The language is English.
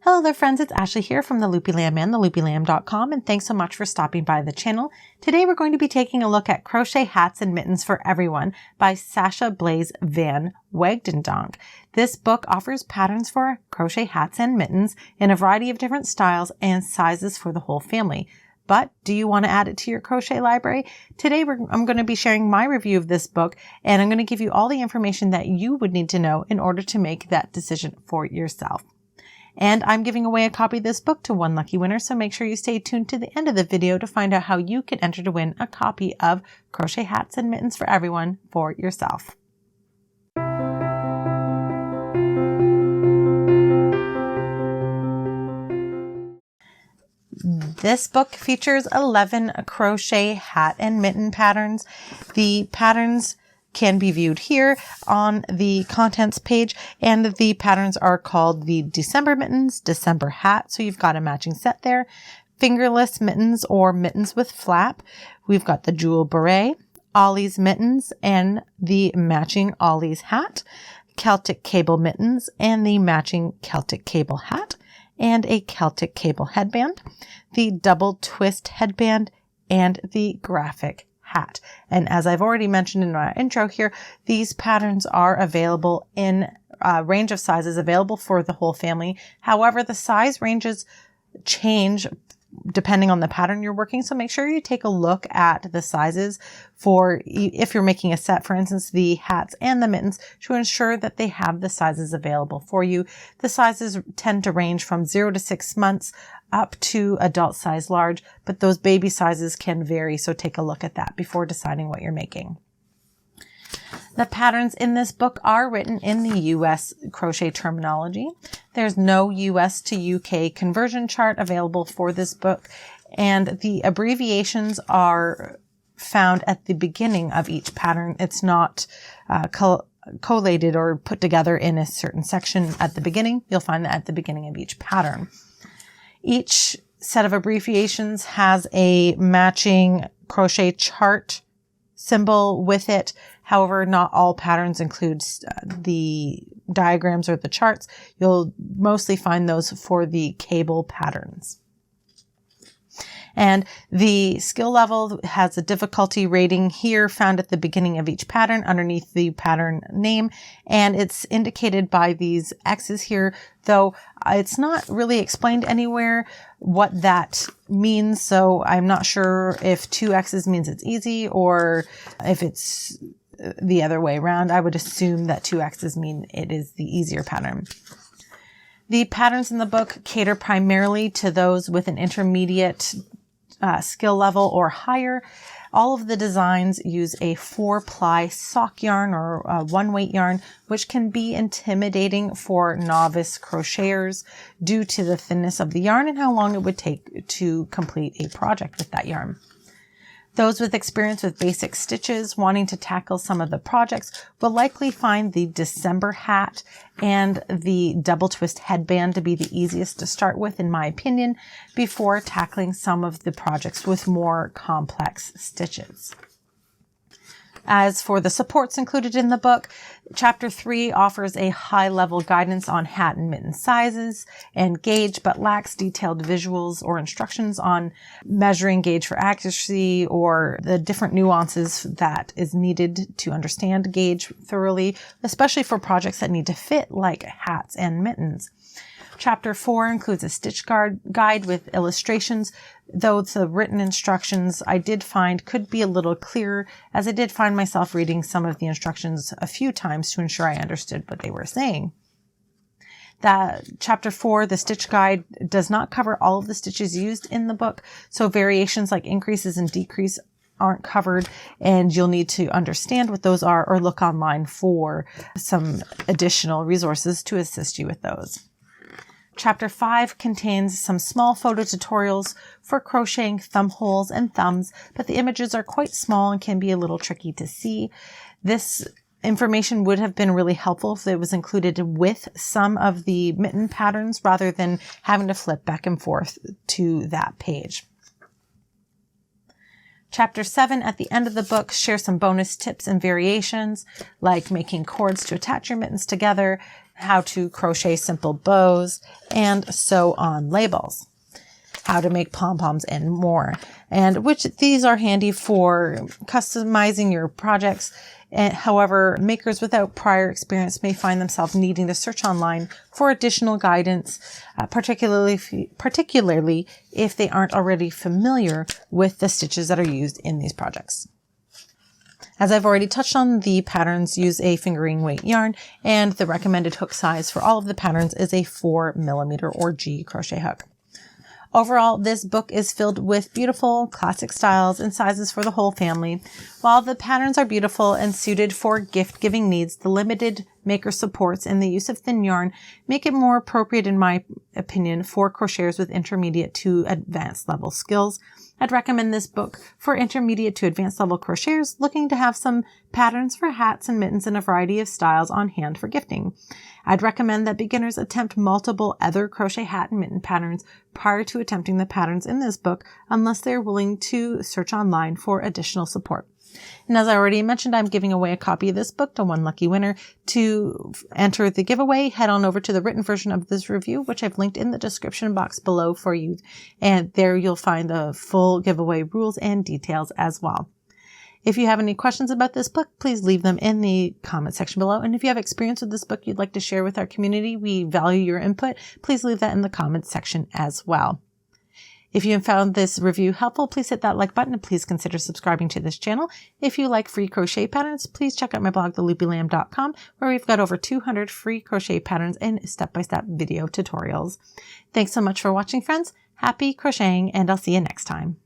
Hello there friends, it's Ashley here from the Loopy Lamb and theloopylamb.com, and thanks so much for stopping by the channel. Today we're going to be taking a look at Crochet Hats and Mittens for Everyone by Sascha Blase-Van Wagtendonk. This book offers patterns for crochet hats and mittens in a variety of different styles and sizes for the whole family. But do you want to add it to your crochet library? Today I'm going to be sharing my review of this book, and I'm going to give you all the information that you would need to know in order to make that decision for yourself. And I'm giving away a copy of this book to one lucky winner, so make sure you stay tuned to the end of the video to find out how you can enter to win a copy of Crochet Hats and Mittens for Everyone for yourself. This book features 11 crochet hat and mitten patterns. The patterns can be viewed here on the contents page, and the patterns are called the December mittens, December hat, so you've got a matching set there, fingerless mittens or mittens with flap. We've got the jewel beret, Ollie's mittens and the matching Ollie's hat, Celtic cable mittens and the matching Celtic cable hat, and a Celtic cable headband, the double twist headband, and the graphic hat. And as I've already mentioned in my intro here, these patterns are available in a range of sizes available for the whole family. However, the size ranges change depending on the pattern you're working. So make sure you take a look at the sizes for if you're making a set, for instance, the hats and the mittens, to ensure that they have the sizes available for you. The sizes tend to range from 0 to 6 months up to adult size large, but those baby sizes can vary. So take a look at that before deciding what you're making. The patterns in this book are written in the US crochet terminology. There's no US to UK conversion chart available for this book, and the abbreviations are found at the beginning of each pattern. It's not collated or put together in a certain section at the beginning. You'll find that at the beginning of each pattern. Each set of abbreviations has a matching crochet chart symbol with it. However, not all patterns include the diagrams or the charts. You'll mostly find those for the cable patterns. And the skill level has a difficulty rating here found at the beginning of each pattern underneath the pattern name. And it's indicated by these X's here, though it's not really explained anywhere what that means. So I'm not sure if 2 X's means it's easy or if it's the other way around. I would assume that 2 X's mean it is the easier pattern. The patterns in the book cater primarily to those with an intermediate skill level or higher. All of the designs use a 4-ply sock yarn or 1-weight yarn, which can be intimidating for novice crocheters due to the thinness of the yarn and how long it would take to complete a project with that yarn. Those with experience with basic stitches wanting to tackle some of the projects will likely find the December hat and the double twist headband to be the easiest to start with, in my opinion, before tackling some of the projects with more complex stitches. As for the supports included in the book, Chapter 3 offers a high-level guidance on hat and mitten sizes and gauge, but lacks detailed visuals or instructions on measuring gauge for accuracy or the different nuances that is needed to understand gauge thoroughly, especially for projects that need to fit like hats and mittens. Chapter 4 includes a stitch guide with illustrations, though the written instructions I did find could be a little clearer, as I did find myself reading some of the instructions a few times to ensure I understood what they were saying. Chapter 4, the stitch guide, does not cover all of the stitches used in the book, so variations like increases and decrease aren't covered, and you'll need to understand what those are or look online for some additional resources to assist you with those. Chapter 5 contains some small photo tutorials for crocheting thumb holes and thumbs, but the images are quite small and can be a little tricky to see. This information would have been really helpful if it was included with some of the mitten patterns rather than having to flip back and forth to that page. Chapter 7 at the end of the book shares some bonus tips and variations, like making cords to attach your mittens together, how to crochet simple bows, and sew on labels, how to make pom-poms, and more. And which these are handy for customizing your projects. And however, makers without prior experience may find themselves needing to search online for additional guidance, particularly if they aren't already familiar with the stitches that are used in these projects. As I've already touched on, the patterns use a fingering weight yarn, and the recommended hook size for all of the patterns is a 4mm or G crochet hook. Overall, this book is filled with beautiful classic styles and sizes for the whole family. While the patterns are beautiful and suited for gift-giving needs, the limited maker supports and the use of thin yarn make it more appropriate, in my opinion, for crocheters with intermediate to advanced level skills. I'd recommend this book for intermediate to advanced level crocheters looking to have some patterns for hats and mittens in a variety of styles on hand for gifting. I'd recommend that beginners attempt multiple other crochet hat and mitten patterns prior to attempting the patterns in this book, unless they're willing to search online for additional support. And as I already mentioned, I'm giving away a copy of this book to one lucky winner. To enter the giveaway, head on over to the written version of this review, which I've linked in the description box below for you. And there you'll find the full giveaway rules and details as well. If you have any questions about this book, please leave them in the comment section below. And if you have experience with this book you'd like to share with our community, we value your input. Please leave that in the comments section as well. If you have found this review helpful, please hit that like button and please consider subscribing to this channel. If you like free crochet patterns, please check out my blog, theloopylamb.com, where we've got over 200 free crochet patterns and step-by-step video tutorials. Thanks so much for watching, friends. Happy crocheting, and I'll see you next time.